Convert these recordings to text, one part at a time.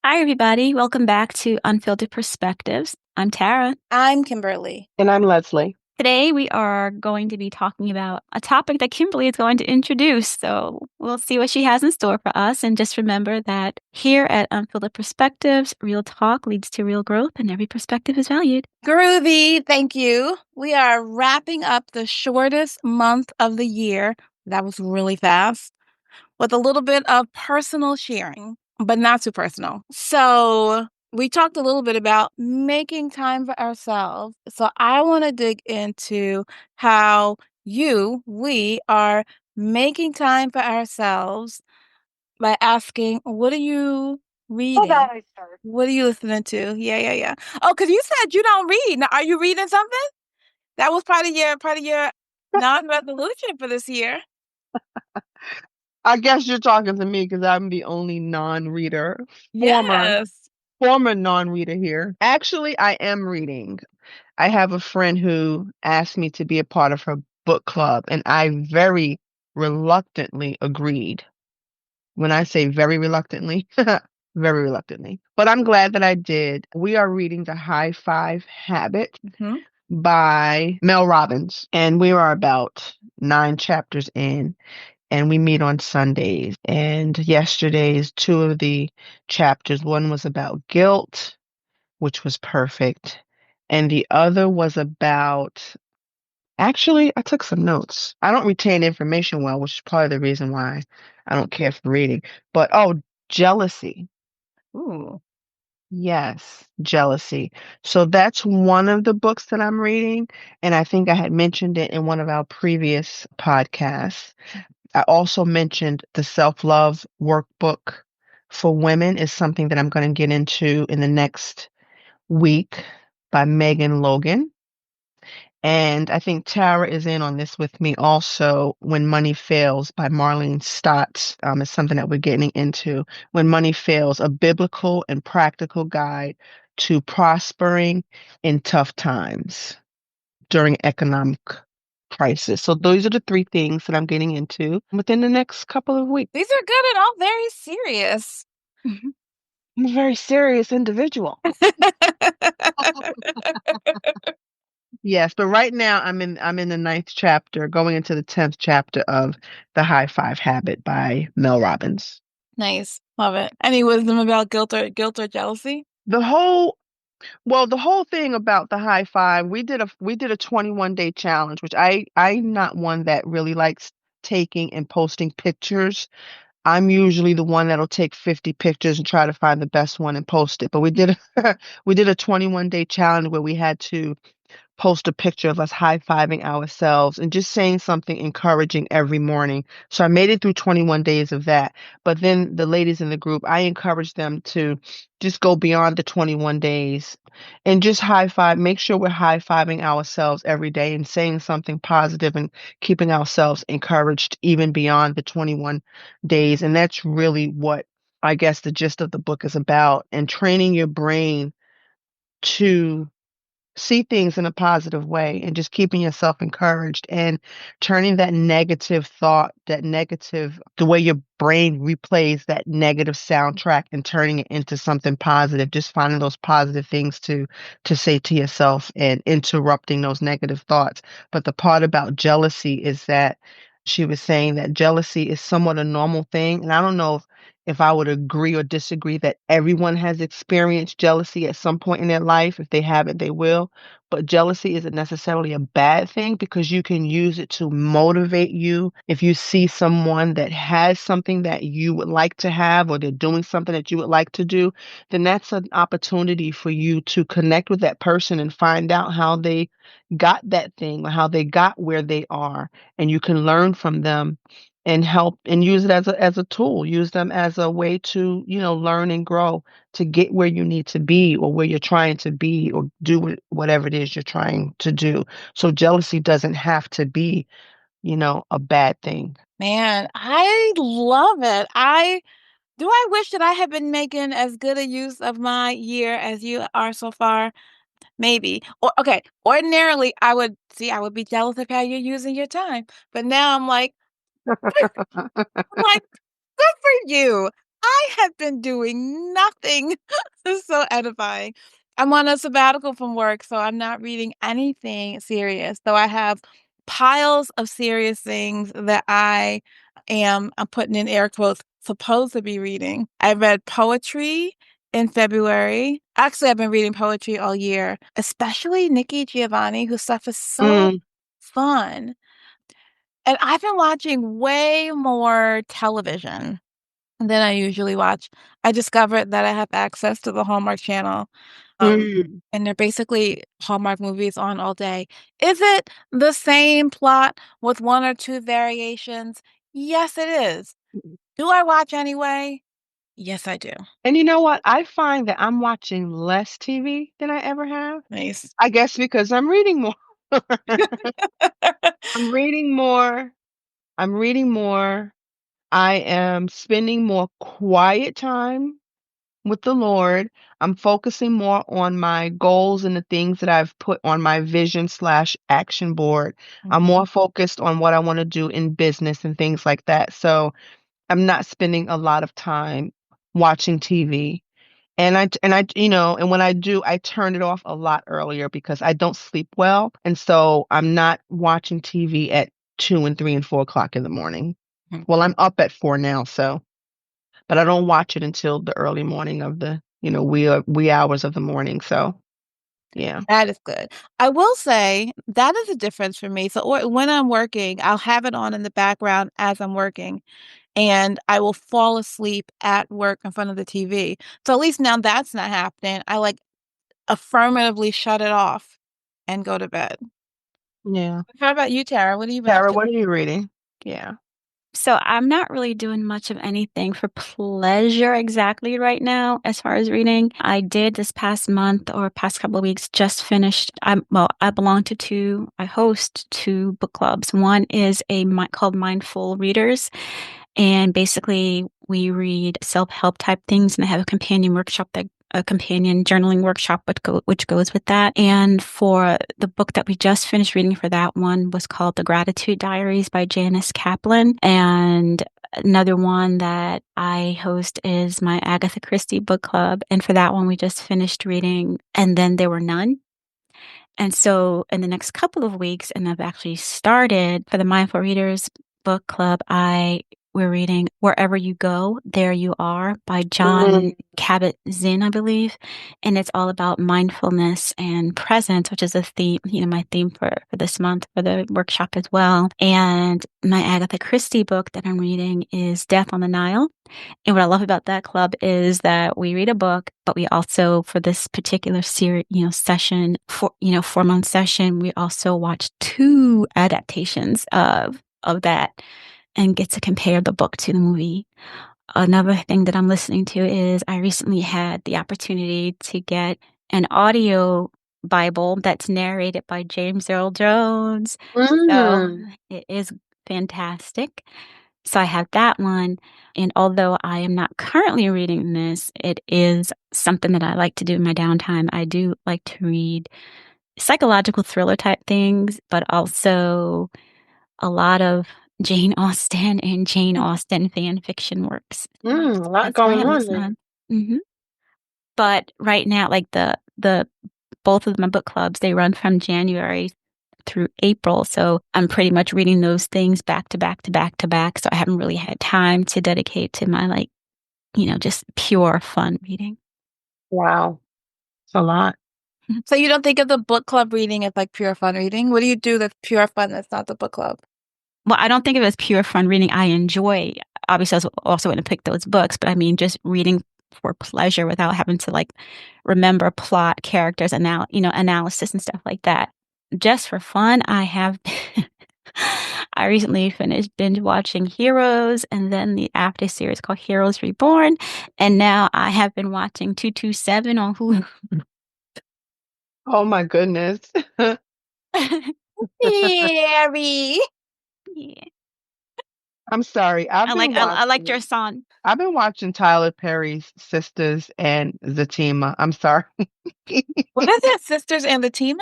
Hi, everybody. Welcome back to Unfiltered Perspectives. I'm Tara. I'm Kimberly. And I'm Leslie. Today, we are going to be talking about a topic that Kimberly is going to introduce. So we'll see what she has in store for us. And just remember that here at Unfiltered Perspectives, real talk leads to real growth, and every perspective is valued. Groovy, thank you. We are wrapping up the shortest month of the year. That was really fast. With a little bit of personal sharing, but not too personal. So we talked a little bit about making time for ourselves. So I want to dig into how we are making time for ourselves by asking, what are you reading? What are you listening to? Yeah. Oh, because you said you don't read. Now, are you reading something? That was part of your non-resolution for this year. I guess you're talking to me because I'm the only non-reader, former Yes. former non-reader here. Actually, I am reading. I have a friend who asked me to be a part of her book club, and I very reluctantly agreed. When I say very reluctantly, very reluctantly. But I'm glad that I did. We are reading The High Five Habit Mhm. by Mel Robbins, and we are about 9 chapters in. And we meet on Sundays. And yesterday's two of the chapters, one was about guilt, which was perfect. And the other was about, actually, I took some notes. I don't retain information well, which is probably the reason why I don't care for reading. But oh, jealousy. Ooh. Yes, jealousy. So that's one of the books that I'm reading. And I think I had mentioned it in one of our previous podcasts. I also mentioned the self-love workbook for women is something that I'm going to get into in the next week by Megan Logan. And I think Tara is in on this with me also. When Money Fails by Marlene Stotts is something that we're getting into. When Money Fails, a biblical and practical guide to prospering in tough times during economic crisis. So those are the three things that I'm getting into within the next couple of weeks. These are good and all very serious. I'm a very serious individual. Yes, but right now I'm in the 9th chapter, going into the 10th chapter of The High Five Habit by Mel Robbins. Nice. Love it. Any wisdom about guilt or jealousy? The whole the whole thing about the high five, we did a 21-day challenge, which I'm not one that really likes taking and posting pictures. I'm usually the one that'll take 50 pictures and try to find the best one and post it. But we did a 21-day challenge where we had to post a picture of us high-fiving ourselves and just saying something encouraging every morning. So I made it through 21 days of that. But then the ladies in the group, I encouraged them to just go beyond the 21 days and just high five, make sure we're high-fiving ourselves every day and saying something positive and keeping ourselves encouraged even beyond the 21 days. And that's really what I guess the gist of the book is about, and training your brain to see things in a positive way and just keeping yourself encouraged and turning that negative thought, the way your brain replays that negative soundtrack and turning it into something positive, just finding those positive things to say to yourself and interrupting those negative thoughts. But the part about jealousy is that she was saying that jealousy is somewhat a normal thing. And I don't know if I would agree or disagree that everyone has experienced jealousy at some point in their life. If they haven't, they will. But jealousy isn't necessarily a bad thing because you can use it to motivate you. If you see someone that has something that you would like to have, or they're doing something that you would like to do, then that's an opportunity for you to connect with that person and find out how they got that thing or how they got where they are. And you can learn from them and help and use it as a tool, use them as a way to, learn and grow to get where you need to be or where you're trying to be or do whatever it is you're trying to do. So jealousy doesn't have to be, a bad thing. Man, I love it. I wish that I had been making as good a use of my year as you are so far. Maybe. Or okay, ordinarily I would be jealous of how you're using your time. But now I'm like, good for you. I have been doing nothing. This is so edifying. I'm on a sabbatical from work, so I'm not reading anything serious, though I have piles of serious things that I'm putting in air quotes, supposed to be reading. I read poetry in February. Actually, I've been reading poetry all year, especially Nikki Giovanni, whose stuff is so Mm, fun. And I've been watching way more television than I usually watch. I discovered that I have access to the Hallmark Channel, um, mm. and they're basically Hallmark movies on all day. Is it the same plot with one or two variations? Yes, it is. Do I watch anyway? Yes, I do. And you know what? I find that I'm watching less TV than I ever have. Nice. I guess because I'm reading more. I'm reading more. I'm reading more. I am spending more quiet time with the Lord. I'm focusing more on my goals and the things that I've put on my vision/action board. I'm Mhm, more focused on what I want to do in business and things like that. So I'm not spending a lot of time watching TV. And when I do, I turn it off a lot earlier because I don't sleep well. And so I'm not watching TV at 2 and 3 and 4 o'clock in the morning. mhm. Well, I'm up at 4 now, so, but I don't watch it until the early morning of wee hours of the morning. So, yeah. That is good. I will say that is a difference for me. So when I'm working, I'll have it on in the background as I'm working, and I will fall asleep at work in front of the TV. So at least now that's not happening. I like affirmatively shut it off and go to bed. Yeah. How about you, Tara? What have you been up Tara, to? what are you reading? Yeah. So I'm not really doing much of anything for pleasure exactly right now as far as reading. I did this past month or past couple of weeks just finished. I belong to I host two book clubs. One is called Mindful Readers, and basically we read self-help type things, and I have a companion journaling workshop which goes with that. And for the book that we just finished reading for that one was called The Gratitude Diaries by Janice Kaplan. And another one that I host is my Agatha Christie book club. And for that one, we just finished reading And Then There Were None. And so in the next couple of weeks, and I've actually started for the Mindful Readers book club, we're reading Wherever You Go, There You Are by John Mm, Kabat-Zinn, I believe. And it's all about mindfulness and presence, which is a theme, my theme for this month for the workshop as well. And my Agatha Christie book that I'm reading is Death on the Nile. And what I love about that club is that we read a book, but we also, for this particular series, session, 4-month session, we also watch two adaptations of that and get to compare the book to the movie. Another thing that I'm listening to is I recently had the opportunity to get an audio Bible that's narrated by James Earl Jones. So mm. it is fantastic. So I have that one. And although I am not currently reading this, it is something that I like to do in my downtime. I do like to read psychological thriller type things, but also a lot of Jane Austen and Jane Austen fan fiction works. A lot That's what I going have on this there. month. But right now, like the both of my book clubs, they run from January through April. So I'm pretty much reading those things back to back to back to back. So I haven't really had time to dedicate to my just pure fun reading. Wow. It's a lot. So you don't think of the book club reading as like pure fun reading? What do you do that's pure fun that's not the book club? Well, I don't think of it as pure fun reading. I enjoy, obviously, I was also going to pick those books, but I mean, just reading for pleasure without having to remember plot, characters, analysis and stuff like that. Just for fun, I recently finished binge watching Heroes and then the after series called Heroes Reborn. And now I have been watching 227 on Hulu. Oh my goodness. Scary. Yeah. I'm sorry. I liked your song. I've been watching Tyler Perry's Sisters and Zatima. I'm sorry. What is it? Sisters and the Tima?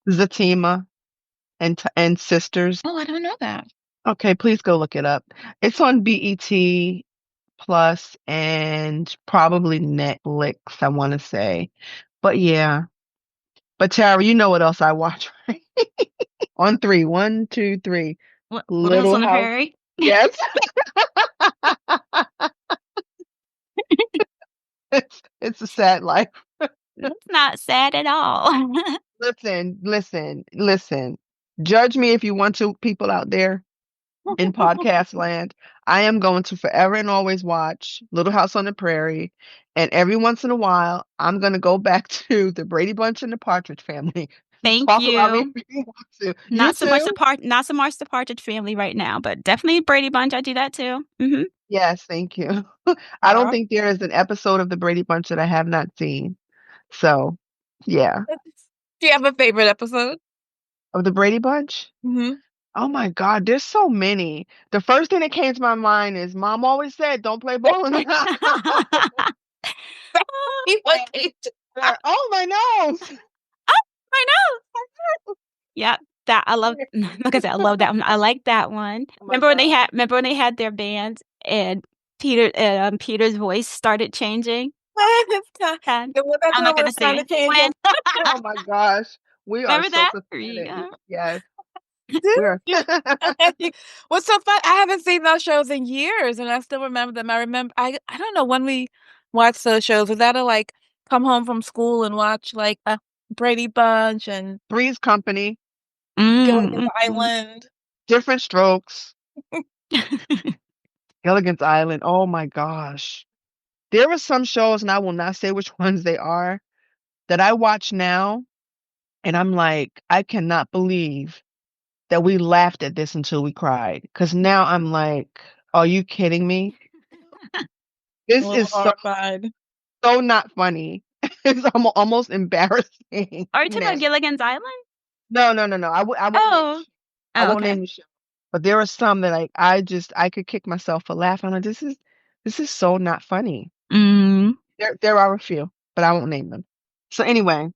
Zatima and Sisters. Oh, I don't know that. Okay, please go look it up. It's on BET. Plus and probably Netflix, I want to say. But yeah. But Tara, you know what else I watch, right? On three. One, two, three. What Little House Little on the House. Prairie? Yes. It's a sad life. That's not sad at all. Listen, listen, listen. Judge me if you want to, people out there in podcast land. I am going to forever and always watch Little House on the Prairie. And every once in a while, I'm going to go back to the Brady Bunch and the Partridge Family. Thank Talk about me you. if you want to. You Not so much too? not so much the Partridge Family right now, but definitely Brady Bunch. I do that too. Yes, thank you. I don't Yeah. think there is an episode of the Brady Bunch that I have not seen. So, yeah. Do you have a favorite episode? Of the Brady Bunch? Mhm. Oh my God, there's so many. The first thing that came to my mind is Mom always said, don't play ball in the house. What came to Oh, my nose. I know. Yep. That I love. Like I said, I love that one. I like that one. Oh my God. Remember when they had their band and Peter's voice started changing? It's time. And That's I'm not when gonna it's sing time to it. change When it. Oh my gosh. We are remember so that? Here you pathetic. go. Yes, Do we are. you? What's so fun? I haven't seen those shows in years, and I still remember them. I remember. I don't know when we watched those shows. Was that to like come home from school and watch like a Brady Bunch and Three's Company, Gilligan's Mm. Island? Different Strokes, Gilligan's Island. Oh my gosh. There are some shows, and I will not say which ones they are, that I watch now, and I'm like, I cannot believe that we laughed at this until we cried. Because now I'm like, are you kidding me? A This little is horrified. so not funny. It's almost embarrassing. Are you talking Now, about Gilligan's Island? no, no, no, no. I won't name the Oh. show. I Oh, won't okay. name the show. But there are some that like I could kick myself for laughing. I'm like, this is so not funny. Mm. There are a few, but I won't name them. So anyway,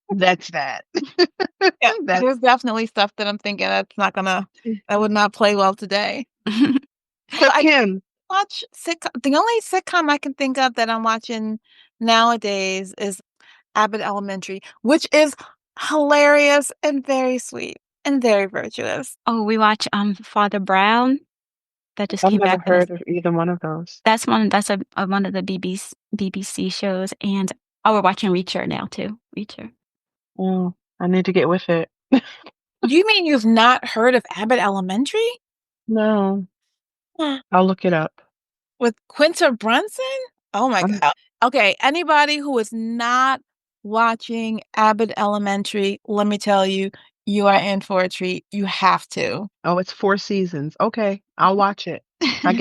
that's that. Yeah, That's there's definitely stuff that I'm thinking that would not play well today. so I Kim. watch sitcom. The only sitcom I can think of that I'm watching nowadays is Abbott Elementary, which is hilarious and very sweet and very virtuous. Oh, we watch Father Brown. That just I've came never back with us. heard of either one of those. That's a one of the BBC shows, and we're watching Reacher now too. Reacher. Oh, I need to get with it. You mean you've not heard of Abbott Elementary? No, I'll look it up. With Quinta Brunson? Oh my I'm God. Okay, anybody who is not watching Abbott Elementary, let me tell you, you are in for a treat. You have to. Oh, it's 4 seasons. Okay, I'll watch it. I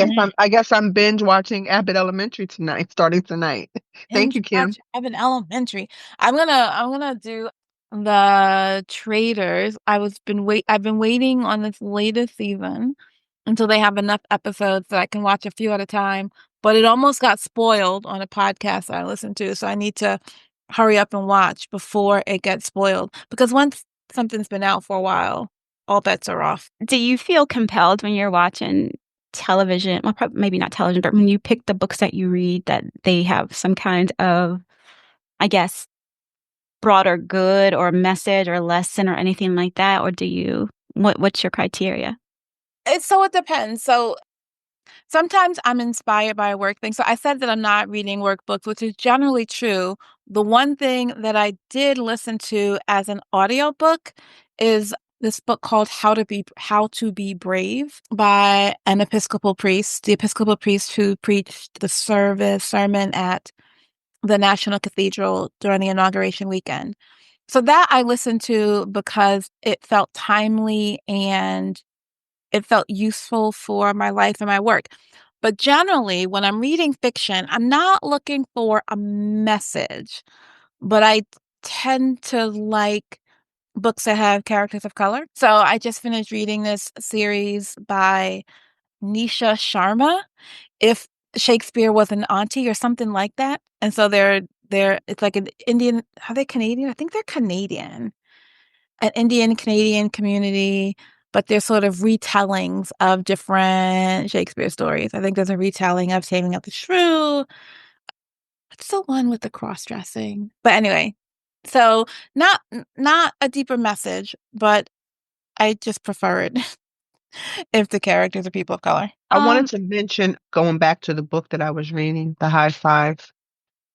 guess I'm binge watching Abbott Elementary tonight, starting tonight. Thank Binge you, Kim. watch Abbott Elementary. I'm gonna do the Traders. I've been waiting on this latest season until they have enough episodes that I can watch a few at a time. But it almost got spoiled on a podcast that I listened to, so I need to hurry up and watch before it gets spoiled. Because once something's been out for a while, all bets are off. Do you feel compelled when you're watching television? Well, maybe not television, but when you pick the books that you read, that they have some kind of, I guess, broader good or message or lesson or anything like that? Or do you, what's your criteria? It depends. So sometimes I'm inspired by a work thing. So I said that I'm not reading workbooks, which is generally true. The one thing that I did listen to as an audiobook is this book called How to Be Brave by an Episcopal priest, the Episcopal priest who preached the sermon at the National Cathedral during the inauguration weekend. So that I listened to because it felt timely and it felt useful for my life and my work. But generally, when I'm reading fiction, I'm not looking for a message, but I tend to like books that have characters of color. So I just finished reading this series by Nisha Sharma, If Shakespeare Was an Auntie or something like that. And so they're it's like an Indian, are they Canadian? I think they're Canadian. An Indian Canadian community. but they're sort of retellings of different Shakespeare stories. I think there's a retelling of Taming of the Shrew. What's the one with the cross-dressing? But anyway, so not a deeper message, but I just prefer it if the characters are people of color. I wanted to mention, going back to the book that I was reading, The High Five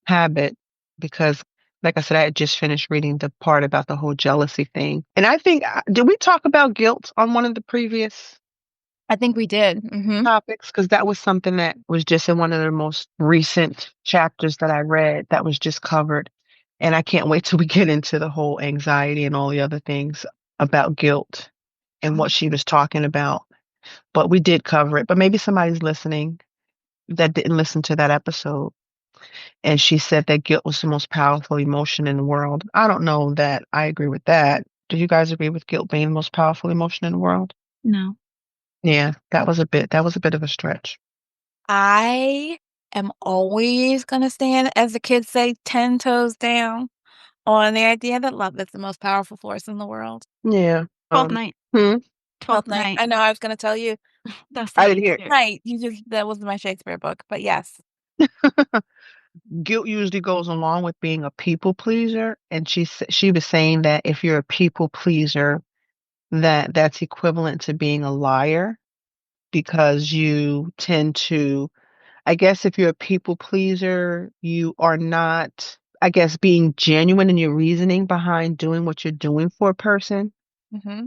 Habit, because like I said, I had just finished reading the part about the whole jealousy thing. And I think, did we talk about guilt on one of the previous I think we did. Mm-hmm. topics? Because that was something that was just in one of the most recent chapters that I read that was just covered. And I can't wait till we get into the whole anxiety and all the other things about guilt and what she was talking about. But we did cover it. But maybe somebody's listening that didn't listen to that episode. And she said that guilt was the most powerful emotion in the world. I don't know that I agree with that. Do you guys agree with guilt being the most powerful emotion in the world? No. Yeah, that was a bit of a stretch. I am always going to stand, as the kids say, 10 toes down on the idea that love is the most powerful force in the world. Yeah. 12th Night. Hmm? 12th Night. Night. I know I was going to tell you. That's I didn't hear Shakespeare. Right. That was my Shakespeare book, but yes. Guilt usually goes along with being a people pleaser, and she was saying that if you're a people pleaser, that's equivalent to being a liar because you tend to, I guess if you're a people pleaser, you are not, I guess, being genuine in your reasoning behind doing what you're doing for a person, Mm-hmm.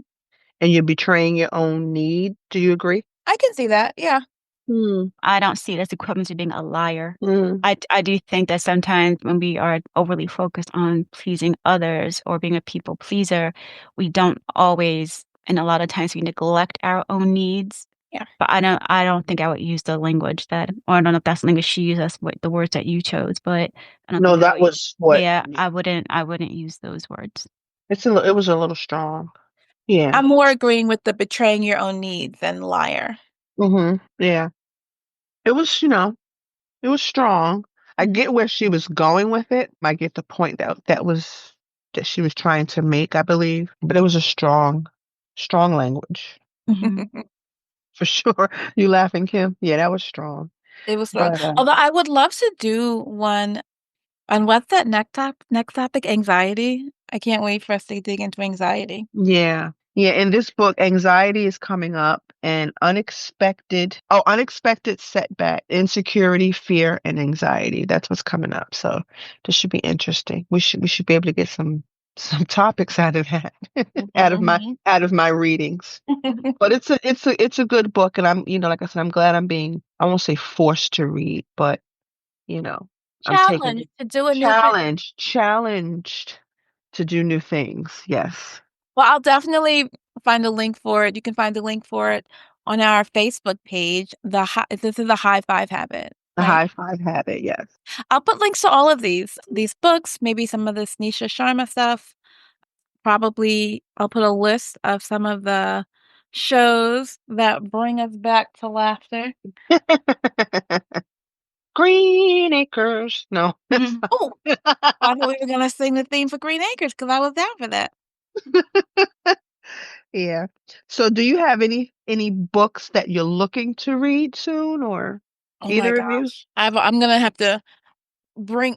and you're betraying your own need. Do you agree? I can see that. Yeah. I don't see it as equivalent to being a liar. Mm. I do think that sometimes when we are overly focused on pleasing others or being a people pleaser, we don't always, and a lot of times we neglect our own needs. Yeah. But I don't think I would use the language that, or I don't know if that's the language she used, that's what the words that you chose, but I don't No, think I that would, was what yeah, I wouldn't use those words. it was a little strong. Yeah. I'm more agreeing with the betraying your own needs than liar. Yeah. It was, it was strong. I get where she was going with it. I get the point that she was trying to make, I believe. But it was a strong language. Mhm. For sure. You laughing, Kim? Yeah, that was strong. It was strong. But Although I would love to do one on what's that next topic, anxiety. I can't wait for us to dig into anxiety. yeah. Yeah, in this book, anxiety is coming up and unexpected setback, insecurity, fear, and anxiety. That's what's coming up. So this should be interesting. We should be able to get some topics out of that, out of my readings. But it's a good book, and I'm, like I said, I'm glad I won't say forced to read, but I'm taking Challenge to do a new thing. challenged to do new things. Yes. Well, I'll definitely find a link for it. You can find the link for it on our Facebook page. This is the High Five Habit, The right? high five habit, yes. I'll put links to all of these books, maybe some of this Nisha Sharma stuff. Probably I'll put a list of some of the shows that bring us back to laughter. Green Acres. No. Oh, I thought we were gonna sing the theme for Green Acres because I was down for that. Yeah. So do you have any books that you're looking to read soon, or Oh my either of you? gosh, I'm gonna have to bring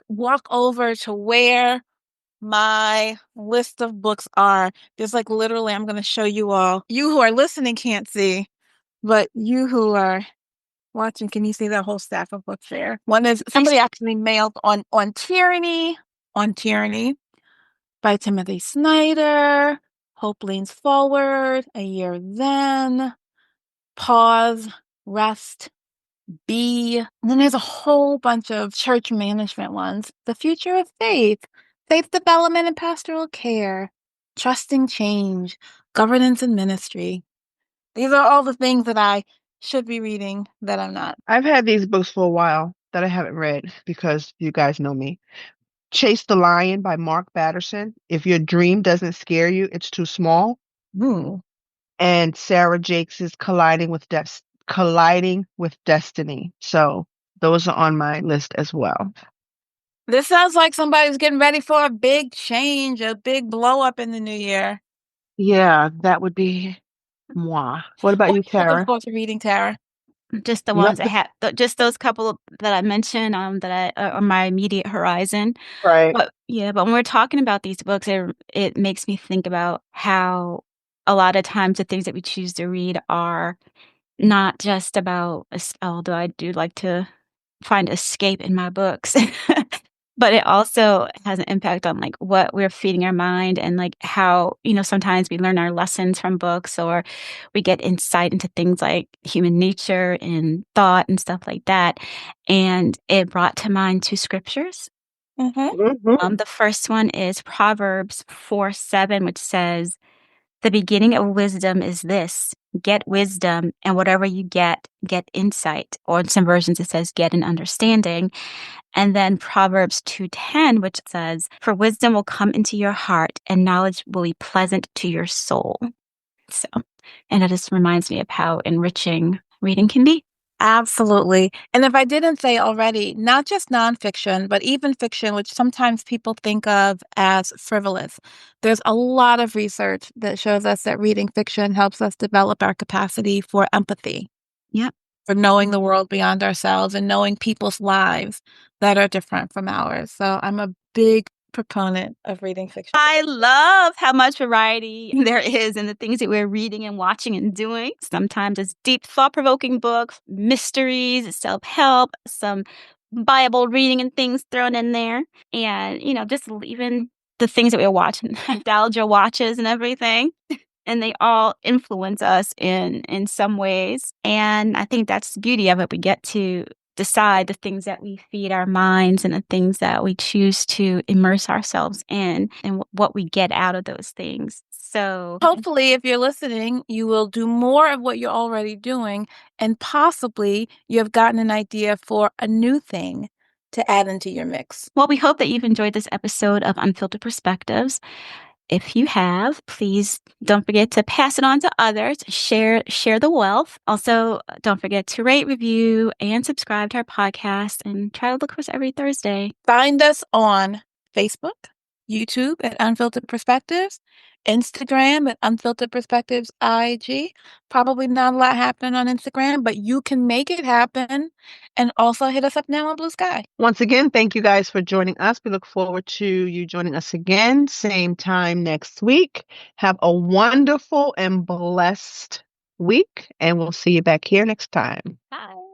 walk over to where my list of books are. There's like literally, I'm gonna show you all. You who are listening can't see, but you who are watching, can you see that whole stack of books there? One is somebody actually mailed on tyranny by Timothy Snyder. Hope Leans Forward, A Year Then, Pause, Rest, Be. And then there's a whole bunch of church management ones. The Future of Faith, Faith Development and Pastoral Care, Trusting Change, Governance and Ministry. These are all the things that I should be reading that I'm not. I've had these books for a while that I haven't read because you guys know me. Chase the Lion by Mark Batterson. If your dream doesn't scare you, it's too small. Hmm. And Sarah Jakes is Colliding with Destiny. So those are on my list as well. This sounds like somebody's getting ready for a big change, a big blow up in the new year. Yeah, that would be moi. What about What you, are you looking Tara? forward to reading, Tara? Just the Yep. ones that have just those couple that I mentioned, that I are my immediate horizon. Right. But yeah, but when we're talking about these books, it makes me think about how a lot of times the things that we choose to read are not just about, although I do like to find escape in my books. But it also has an impact on, like, what we're feeding our mind and, like, how, sometimes we learn our lessons from books or we get insight into things like human nature and thought and stuff like that. And it brought to mind 2 scriptures. Mm-hmm. Hmm. The first one is Proverbs 4:7, which says, "The beginning of wisdom is this: get wisdom, and whatever you get insight." Or in some versions, it says, "get an understanding." And then Proverbs 2:10, which says, "For wisdom will come into your heart, and knowledge will be pleasant to your soul." So, and it just reminds me of how enriching reading can be. Absolutely. And if I didn't say already, not just nonfiction, but even fiction, which sometimes people think of as frivolous. There's a lot of research that shows us that reading fiction helps us develop our capacity for empathy, Yep. for knowing the world beyond ourselves and knowing people's lives that are different from ours. So I'm a big proponent of reading fiction. I love how much variety there is in the things that we're reading and watching and doing. Sometimes it's deep, thought provoking books, mysteries, self help, some Bible reading and things thrown in there. And, just even the things that we're watching, nostalgia watches and everything. And they all influence us in some ways. And I think that's the beauty of it. We get to decide the things that we feed our minds and the things that we choose to immerse ourselves in and what we get out of those things. So, Hopefully, if you're listening, you will do more of what you're already doing, and possibly you have gotten an idea for a new thing to add into your mix. well, we hope that you've enjoyed this episode of Unfiltered Perspectives. If you have, please don't forget to pass it on to others. Share the wealth. Also, don't forget to rate, review, and subscribe to our podcast. And try to look for us every Thursday. Find us on Facebook, YouTube at Unfiltered Perspectives, Instagram at Unfiltered Perspectives IG. Probably not a lot happening on Instagram, but you can make it happen. And also hit us up now on Blue Sky. Once again, thank you guys for joining us. We look forward to you joining us again, same time next week. Have a wonderful and blessed week, and we'll see you back here next time. Bye.